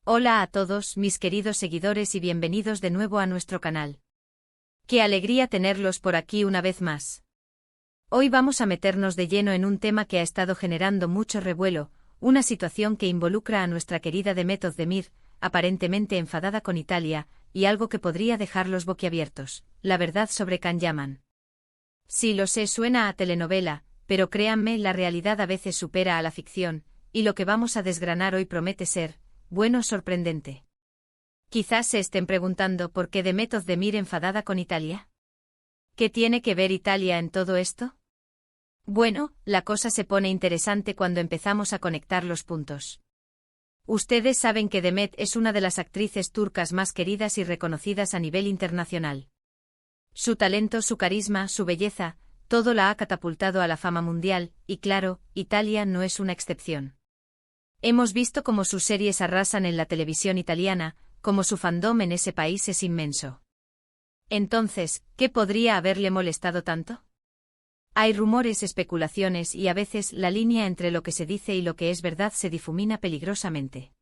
Hola a todos mis queridos seguidores y bienvenidos de nuevo a nuestro canal. Qué alegría tenerlos por aquí una vez más. Hoy vamos a meternos de lleno en un tema que ha estado generando mucho revuelo, una situación que involucra a nuestra querida Demet Özdemir, aparentemente enfadada con Italia, y algo que podría dejarlos boquiabiertos, la verdad sobre Can Yaman. Sí, lo sé, suena a telenovela, pero créanme, la realidad a veces supera a la ficción, y lo que vamos a desgranar hoy promete ser, bueno, sorprendente. Quizás se estén preguntando por qué Demet Özdemir enfadada con Italia. ¿Qué tiene que ver Italia en todo esto? Bueno, la cosa se pone interesante cuando empezamos a conectar los puntos. Ustedes saben que Demet es una de las actrices turcas más queridas y reconocidas a nivel internacional. Su talento, su carisma, su belleza, todo la ha catapultado a la fama mundial, y claro, Italia no es una excepción. Hemos visto cómo sus series arrasan en la televisión italiana, cómo su fandom en ese país es inmenso. Entonces, ¿qué podría haberle molestado tanto? Hay rumores, especulaciones y a veces la línea entre lo que se dice y lo que es verdad se difumina peligrosamente.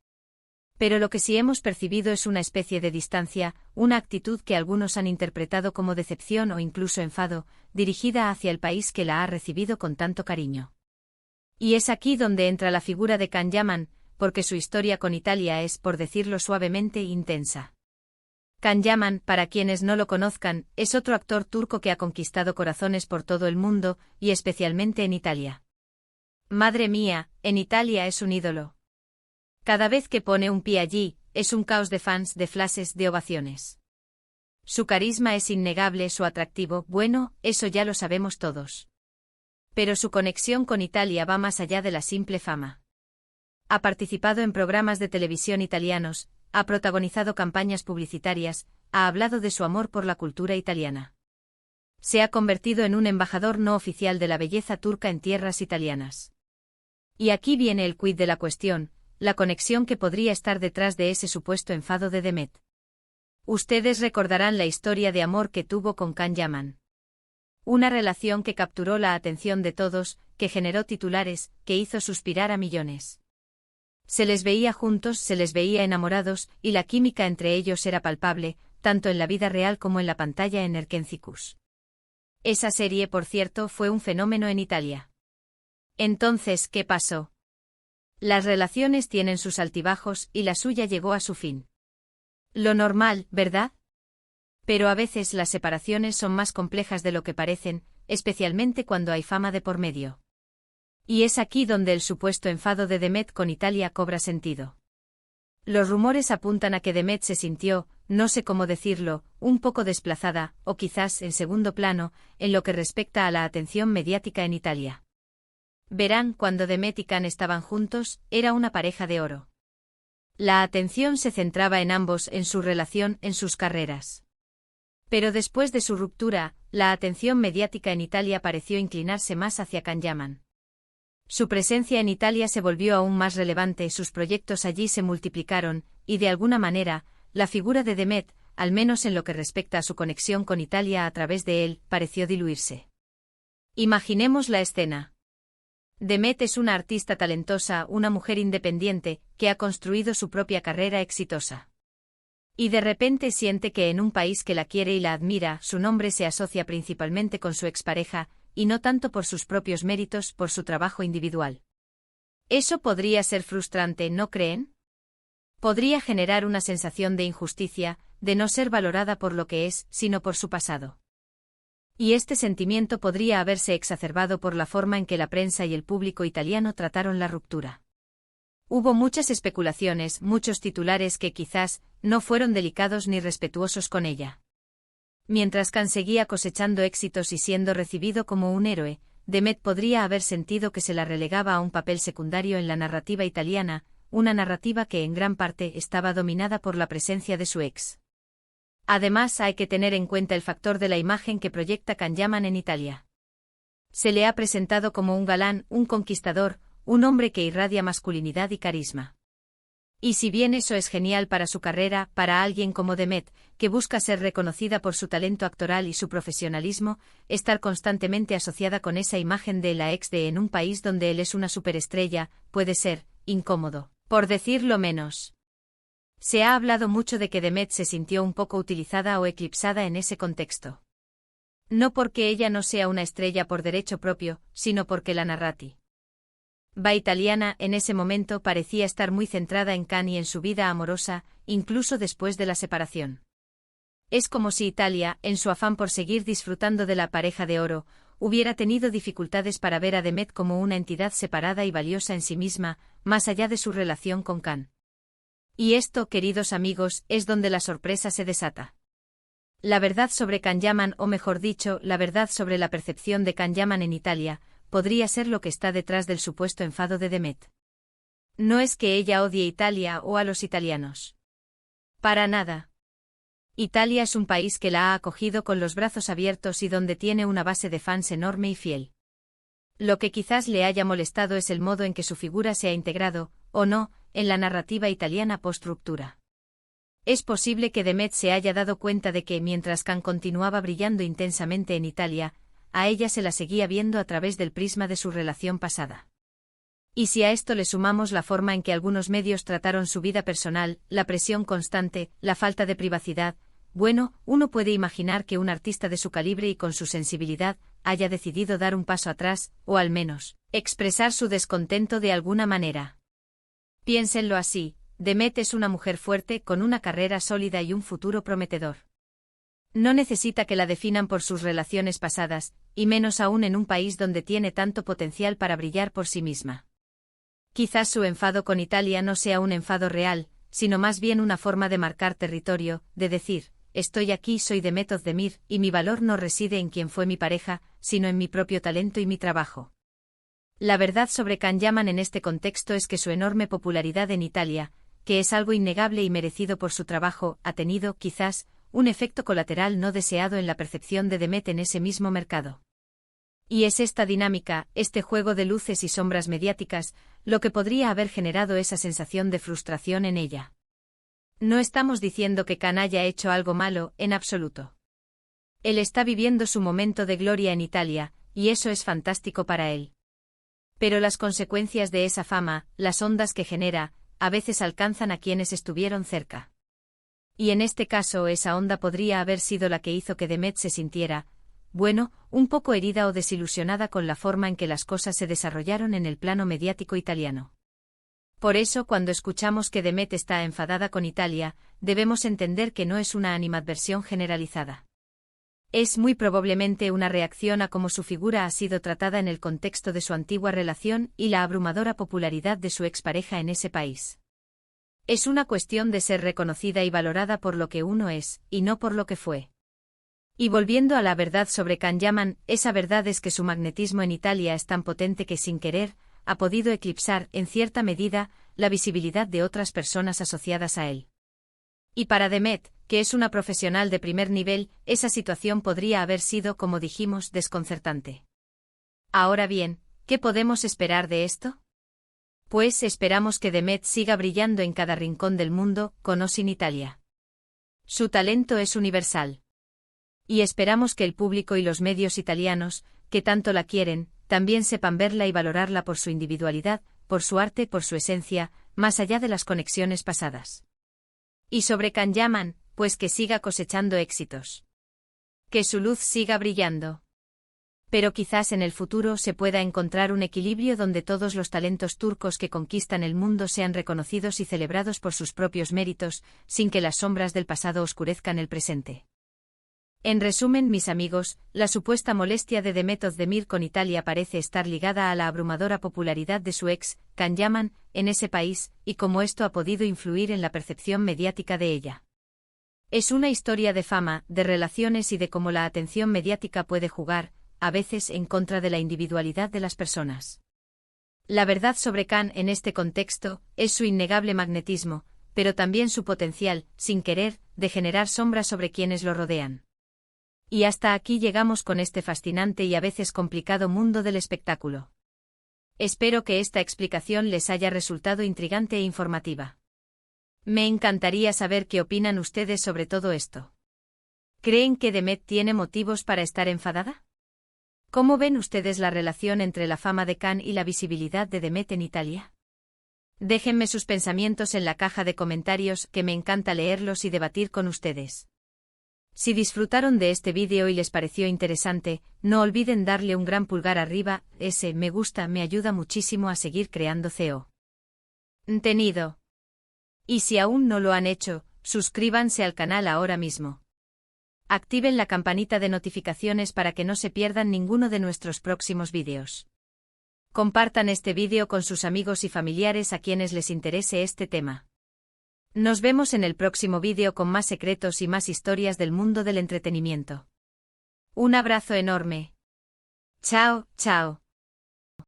Pero lo que sí hemos percibido es una especie de distancia, una actitud que algunos han interpretado como decepción o incluso enfado, dirigida hacia el país que la ha recibido con tanto cariño. Y es aquí donde entra la figura de Can Yaman, porque su historia con Italia es, por decirlo suavemente, intensa. Can Yaman, para quienes no lo conozcan, es otro actor turco que ha conquistado corazones por todo el mundo, y especialmente en Italia. Madre mía, en Italia es un ídolo. Cada vez que pone un pie allí, es un caos de fans, de flashes, de ovaciones. Su carisma es innegable, su atractivo, bueno, eso ya lo sabemos todos. Pero su conexión con Italia va más allá de la simple fama. Ha participado en programas de televisión italianos, ha protagonizado campañas publicitarias, ha hablado de su amor por la cultura italiana. Se ha convertido en un embajador no oficial de la belleza turca en tierras italianas. Y aquí viene el quid de la cuestión, la conexión que podría estar detrás de ese supuesto enfado de Demet. Ustedes recordarán la historia de amor que tuvo con Can Yaman. Una relación que capturó la atención de todos, que generó titulares, que hizo suspirar a millones. Se les veía juntos, se les veía enamorados, y la química entre ellos era palpable, tanto en la vida real como en la pantalla en Erkencikus. Esa serie, por cierto, fue un fenómeno en Italia. Entonces, ¿qué pasó? Las relaciones tienen sus altibajos, y la suya llegó a su fin. Lo normal, ¿verdad? Pero a veces las separaciones son más complejas de lo que parecen, especialmente cuando hay fama de por medio. Y es aquí donde el supuesto enfado de Demet con Italia cobra sentido. Los rumores apuntan a que Demet se sintió, no sé cómo decirlo, un poco desplazada, o quizás en segundo plano, en lo que respecta a la atención mediática en Italia. Verán, cuando Demet y Can estaban juntos, era una pareja de oro. La atención se centraba en ambos, en su relación, en sus carreras. Pero después de su ruptura, la atención mediática en Italia pareció inclinarse más hacia Can Yaman. Su presencia en Italia se volvió aún más relevante, sus proyectos allí se multiplicaron, y de alguna manera, la figura de Demet, al menos en lo que respecta a su conexión con Italia a través de él, pareció diluirse. Imaginemos la escena. Demet es una artista talentosa, una mujer independiente, que ha construido su propia carrera exitosa. Y de repente siente que en un país que la quiere y la admira, su nombre se asocia principalmente con su expareja, y no tanto por sus propios méritos, por su trabajo individual. Eso podría ser frustrante, ¿no creen? Podría generar una sensación de injusticia, de no ser valorada por lo que es, sino por su pasado. Y este sentimiento podría haberse exacerbado por la forma en que la prensa y el público italiano trataron la ruptura. Hubo muchas especulaciones, muchos titulares que quizás no fueron delicados ni respetuosos con ella. Mientras Can seguía cosechando éxitos y siendo recibido como un héroe, Demet podría haber sentido que se la relegaba a un papel secundario en la narrativa italiana, una narrativa que en gran parte estaba dominada por la presencia de su ex. Además, hay que tener en cuenta el factor de la imagen que proyecta Can Yaman en Italia. Se le ha presentado como un galán, un conquistador, un hombre que irradia masculinidad y carisma. Y si bien eso es genial para su carrera, para alguien como Demet, que busca ser reconocida por su talento actoral y su profesionalismo, estar constantemente asociada con esa imagen de la ex de en un país donde él es una superestrella, puede ser incómodo, por decirlo menos. Se ha hablado mucho de que Demet se sintió un poco utilizada o eclipsada en ese contexto. No porque ella no sea una estrella por derecho propio, sino porque la narrativa italiana en ese momento parecía estar muy centrada en Can y en su vida amorosa, incluso después de la separación. Es como si Italia, en su afán por seguir disfrutando de la pareja de oro, hubiera tenido dificultades para ver a Demet como una entidad separada y valiosa en sí misma, más allá de su relación con Can. Y esto, queridos amigos, es donde la sorpresa se desata. La verdad sobre Can Yaman, o mejor dicho, la verdad sobre la percepción de Can Yaman en Italia, podría ser lo que está detrás del supuesto enfado de Demet. No es que ella odie Italia o a los italianos. Para nada. Italia es un país que la ha acogido con los brazos abiertos y donde tiene una base de fans enorme y fiel. Lo que quizás le haya molestado es el modo en que su figura se ha integrado, o no, en la narrativa italiana post-ruptura. Es posible que Demet se haya dado cuenta de que, mientras Can continuaba brillando intensamente en Italia, a ella se la seguía viendo a través del prisma de su relación pasada. Y si a esto le sumamos la forma en que algunos medios trataron su vida personal, la presión constante, la falta de privacidad, bueno, uno puede imaginar que un artista de su calibre y con su sensibilidad haya decidido dar un paso atrás, o al menos, expresar su descontento de alguna manera. Piénsenlo así, Demet es una mujer fuerte con una carrera sólida y un futuro prometedor. No necesita que la definan por sus relaciones pasadas, y menos aún en un país donde tiene tanto potencial para brillar por sí misma. Quizás su enfado con Italia no sea un enfado real, sino más bien una forma de marcar territorio, de decir, estoy aquí, soy Demet Özdemir, y mi valor no reside en quien fue mi pareja, sino en mi propio talento y mi trabajo. La verdad sobre Can Yaman en este contexto es que su enorme popularidad en Italia, que es algo innegable y merecido por su trabajo, ha tenido, quizás, un efecto colateral no deseado en la percepción de Demet en ese mismo mercado. Y es esta dinámica, este juego de luces y sombras mediáticas, lo que podría haber generado esa sensación de frustración en ella. No estamos diciendo que Can haya hecho algo malo, en absoluto. Él está viviendo su momento de gloria en Italia, y eso es fantástico para él. Pero las consecuencias de esa fama, las ondas que genera, a veces alcanzan a quienes estuvieron cerca. Y en este caso esa onda podría haber sido la que hizo que Demet se sintiera, bueno, un poco herida o desilusionada con la forma en que las cosas se desarrollaron en el plano mediático italiano. Por eso, cuando escuchamos que Demet está enfadada con Italia, debemos entender que no es una animadversión generalizada. Es muy probablemente una reacción a cómo su figura ha sido tratada en el contexto de su antigua relación y la abrumadora popularidad de su expareja en ese país. Es una cuestión de ser reconocida y valorada por lo que uno es, y no por lo que fue. Y volviendo a la verdad sobre Can Yaman, esa verdad es que su magnetismo en Italia es tan potente que sin querer, ha podido eclipsar, en cierta medida, la visibilidad de otras personas asociadas a él. Y para Demet, que es una profesional de primer nivel, esa situación podría haber sido, como dijimos, desconcertante. Ahora bien, ¿qué podemos esperar de esto? Pues esperamos que Demet siga brillando en cada rincón del mundo, con o sin Italia. Su talento es universal. Y esperamos que el público y los medios italianos, que tanto la quieren, también sepan verla y valorarla por su individualidad, por su arte, por su esencia, más allá de las conexiones pasadas. Y sobre Can Yaman, pues que siga cosechando éxitos. Que su luz siga brillando. Pero quizás en el futuro se pueda encontrar un equilibrio donde todos los talentos turcos que conquistan el mundo sean reconocidos y celebrados por sus propios méritos, sin que las sombras del pasado oscurezcan el presente. En resumen, mis amigos, la supuesta molestia de Demet Özdemir con Italia parece estar ligada a la abrumadora popularidad de su ex, Can Yaman, en ese país, y cómo esto ha podido influir en la percepción mediática de ella. Es una historia de fama, de relaciones y de cómo la atención mediática puede jugar, a veces en contra de la individualidad de las personas. La verdad sobre Can en este contexto es su innegable magnetismo, pero también su potencial, sin querer, de generar sombras sobre quienes lo rodean. Y hasta aquí llegamos con este fascinante y a veces complicado mundo del espectáculo. Espero que esta explicación les haya resultado intrigante e informativa. Me encantaría saber qué opinan ustedes sobre todo esto. ¿Creen que Demet tiene motivos para estar enfadada? ¿Cómo ven ustedes la relación entre la fama de Can y la visibilidad de Demet en Italia? Déjenme sus pensamientos en la caja de comentarios, que me encanta leerlos y debatir con ustedes. Si disfrutaron de este vídeo y les pareció interesante, no olviden darle un gran pulgar arriba, ese me gusta me ayuda muchísimo a seguir creando contenido. Y si aún no lo han hecho, suscríbanse al canal ahora mismo. Activen la campanita de notificaciones para que no se pierdan ninguno de nuestros próximos vídeos. Compartan este vídeo con sus amigos y familiares a quienes les interese este tema. Nos vemos en el próximo vídeo con más secretos y más historias del mundo del entretenimiento. Un abrazo enorme. Chao, chao.